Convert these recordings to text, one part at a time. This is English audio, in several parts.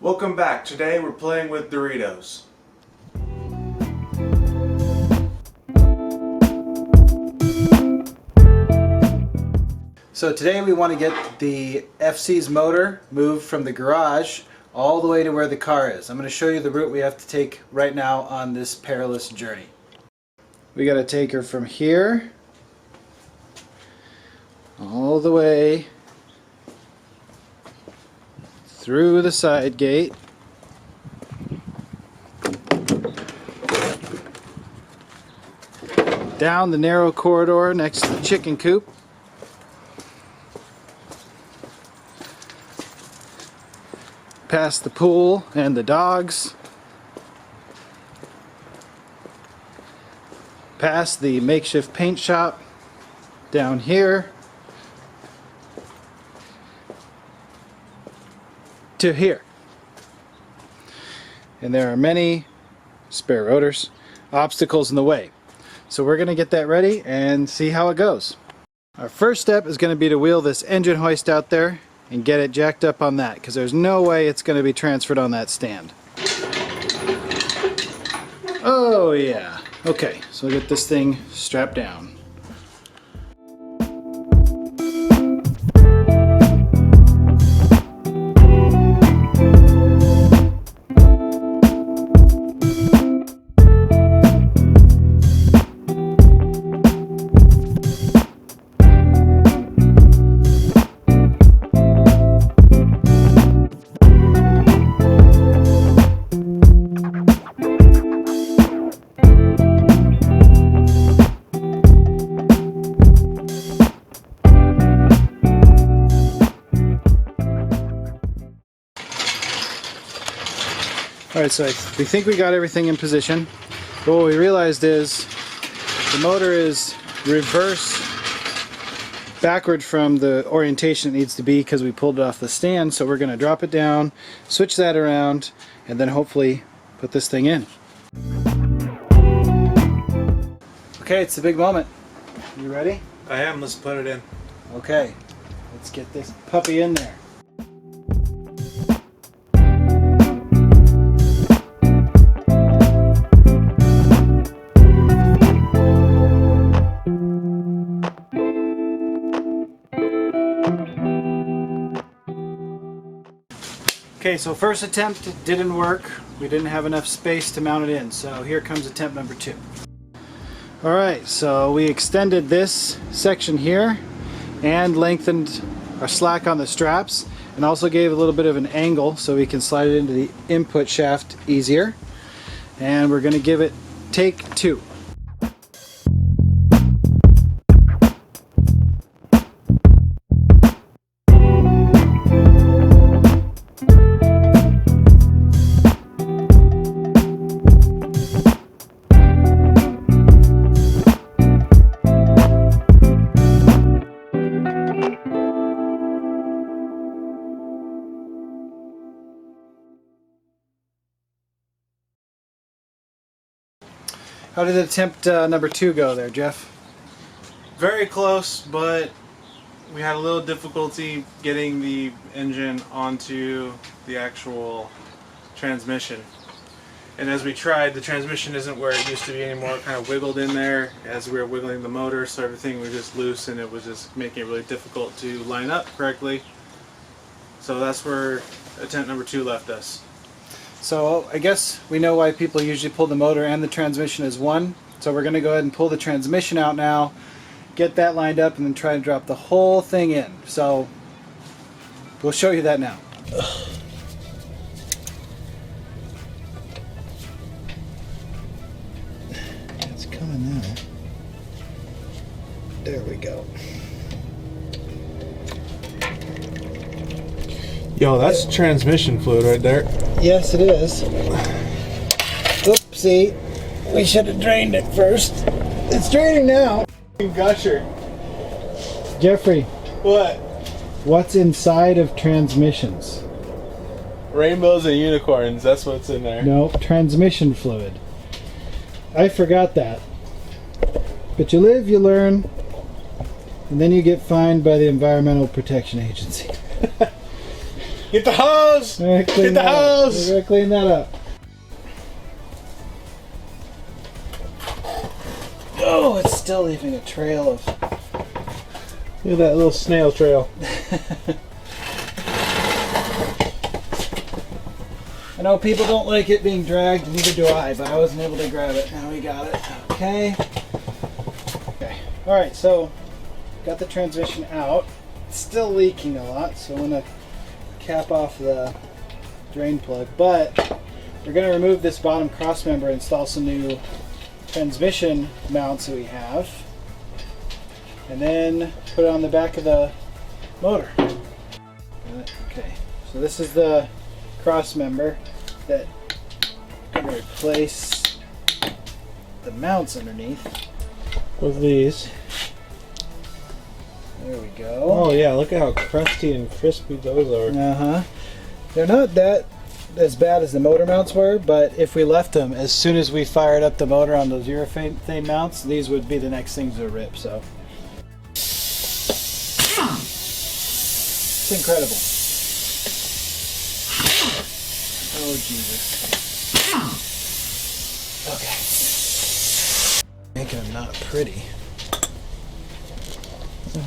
Welcome back. Today we're playing with Doritos. So today we want to get the FC's motor moved from the garage all the way to where the car is. I'm going to show you the route we have to take right now on this perilous journey. We got to take her from here all the way through the side gate, down the narrow corridor next to the chicken coop, past the pool and the dogs, past the makeshift paint shop, down here, to here. And there are many spare rotors, obstacles in the way. So we're going to get that ready and see how it goes. Our first step is going to be to wheel this engine hoist out there and get it jacked up on that, because there's no way it's going to be transferred on that stand. Oh yeah. Okay, so we'll get this thing strapped down. Alright, so we think we got everything in position, but what we realized is the motor is reverse backward from the orientation it needs to be because we pulled it off the stand. So we're going to drop it down, switch that around, and then hopefully put this thing in. Okay, it's the big moment. You ready? I am. Let's put it in. Okay, let's get this puppy in there. Okay, so first attempt didn't work. We didn't have enough space to mount it in, so here comes attempt number 2. Alright, so we extended this section here and lengthened our slack on the straps, and also gave a little bit of an angle so we can slide it into the input shaft easier. And we're going to give it take 2. How did attempt number 2 go there, Jeff? Very close, but we had a little difficulty getting the engine onto the actual transmission. And as we tried, the transmission isn't where it used to be anymore. It kind of wiggled in there as we were wiggling the motor, so everything was just loose and it was just making it really difficult to line up correctly. So that's where attempt number 2 left us. So I guess we know why people usually pull the motor and the transmission as one. So we're going to go ahead and pull the transmission out now, get that lined up, and then try to drop the whole thing in. So we'll show you that now. It's coming now. There we go. Yo, that's transmission fluid right there. Yes, it is. Oopsie. We should have drained it first. It's draining now. Gusher. Jeffrey. What? What's inside of transmissions? Rainbows and unicorns, that's what's in there. No, transmission fluid. I forgot that. But you live, you learn, and then you get fined by the Environmental Protection Agency. Get the hose! Get the hose! We're gonna clean that up. Oh, it's still leaving a trail of... Look at that little snail trail. I know people don't like it being dragged, neither do I, but I wasn't able to grab it. Now we got it. Okay. Okay. Alright, so got the transmission out. It's still leaking a lot, so I'm going to cap off the drain plug. But we're going to remove this bottom cross member and install some new transmission mounts that we have. And then put it on the back of the motor. Okay, so this is the cross member that I'm going to replace the mounts underneath with these. There we go. Oh yeah, look at how crusty and crispy those are. Uh-huh. They're not that as bad as the motor mounts were, but if we left them, as soon as we fired up the motor on those urethane mounts, these would be the next things to rip, so. It's incredible. Oh, Jesus. Okay. Making them not pretty.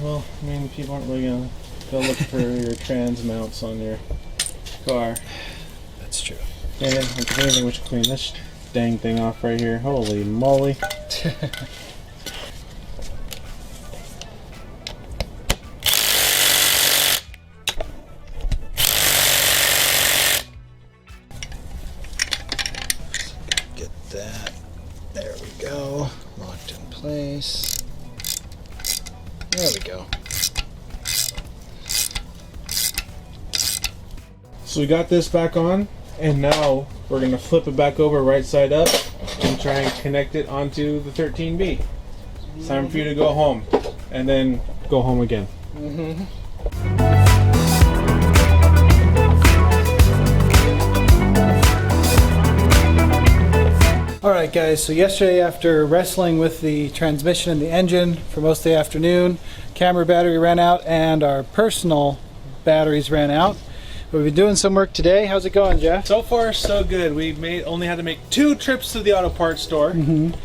Well, I mean, people aren't really going to go look for your trans mounts on your car. That's true. And if anything, we should clean this dang thing off right here. Holy moly. That. There we go. Locked in place. There we go. So we got this back on, and now we're going to flip it back over right side up and try and connect it onto the 13B. It's time for you to go home, and then go home again. Mm-hmm. Alright guys, so yesterday after wrestling with the transmission and the engine for most of the afternoon, camera battery ran out and our personal batteries ran out. We've been doing some work today. How's it going, Jeff? So far, so good. We only had to make 2 trips to the auto parts store, and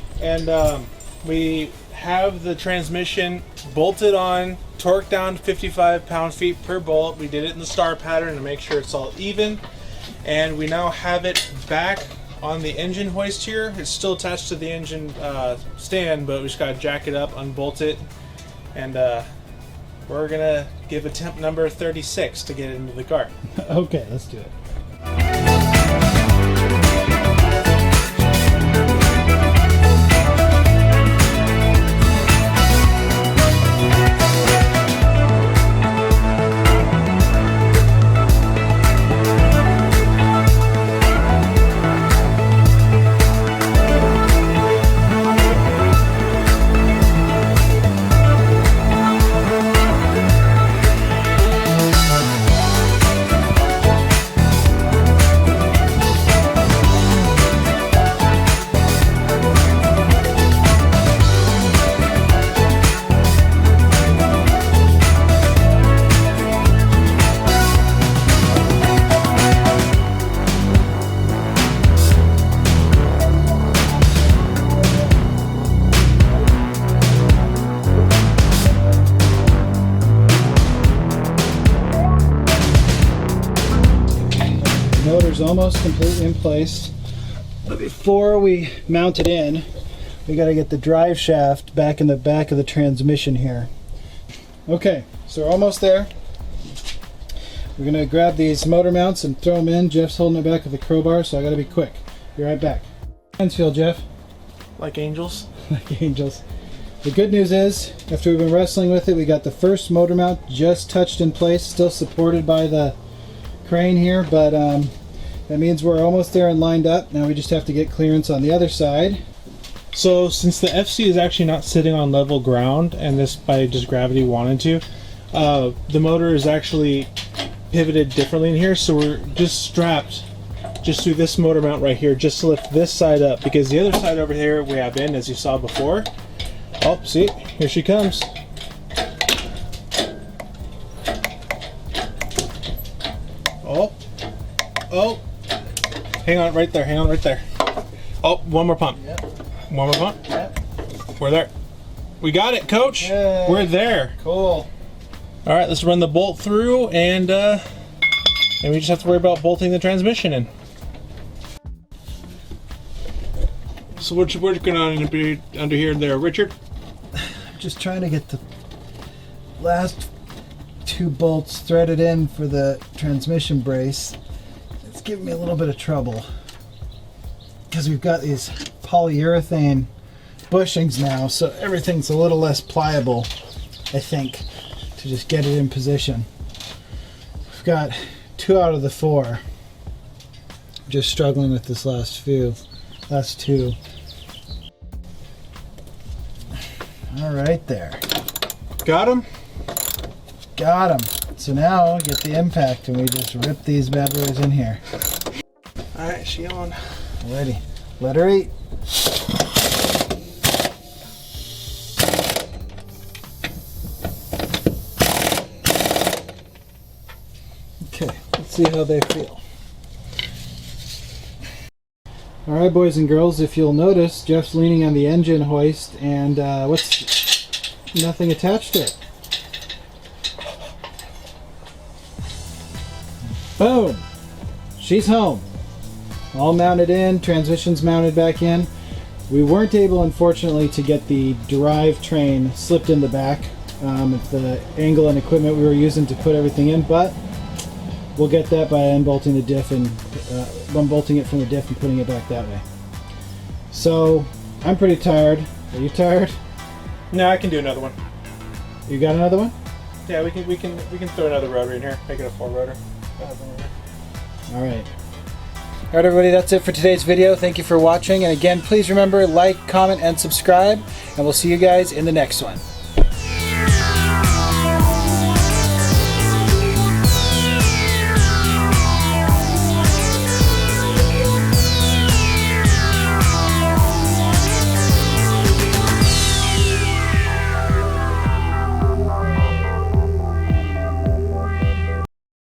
we have the transmission bolted on, torqued down 55 pound-feet per bolt. We did it in the star pattern to make sure it's all even, and we now have it back on the engine hoist here. It's still attached to the engine stand, but we just gotta jack it up, unbolt it, and we're gonna give attempt number 36 to get it into the car. Okay, let's do it. Motor's almost completely in place, but before we mount it in, we got to get the drive shaft back in the back of the transmission here. Okay, so we're almost there. We're going to grab these motor mounts and throw them in. Jeff's holding it back with the crowbar, so I got to be quick. Be right back. Hands feel, Jeff? Like angels? Like angels. The good news is, after we've been wrestling with it, we got the first motor mount just touched in place, still supported by the crane here, but that means we're almost there and lined up. Now we just have to get clearance on the other side. So since the FC is actually not sitting on level ground, and this by just gravity wanted to, the motor is actually pivoted differently in here, so we're just strapped just through this motor mount right here just to lift this side up, because the other side over here we have in, as you saw before. Oh, see, here she comes. Oh. Hang on right there. Hang on right there. Oh, one more pump. Yep. One more pump. Yep. We're there. We got it, Coach. Yay. We're there. Cool. All right, let's run the bolt through, and we just have to worry about bolting the transmission in. So what you working on under here there, Richard? Just trying to get the last 2 bolts threaded in for the transmission brace. It's giving me a little bit of trouble because we've got these polyurethane bushings now, so everything's a little less pliable, I think, to just get it in position. We've got 2 out of the 4. Just struggling with this last 2. All right, there. Got him? Got him. So now get the impact and we just rip these bad boys in here. All right, she on. Ready. Let her eat. Okay, let's see how they feel. All right, boys and girls, if you'll notice, Jeff's leaning on the engine hoist and nothing attached to it. Boom! She's home. All mounted in, transmission's mounted back in. We weren't able, unfortunately, to get the drivetrain slipped in the back. The angle and equipment we were using to put everything in, but we'll get that by unbolting the diff and unbolting it from the diff and putting it back that way. So I'm pretty tired. Are you tired? No, I can do another one. You got another one? Yeah, we can throw another rotor in here. Make it a 4 rotor. All right. All right, everybody, that's it for today's video. Thank you for watching. And again, please remember, like, comment, and subscribe. And we'll see you guys in the next one.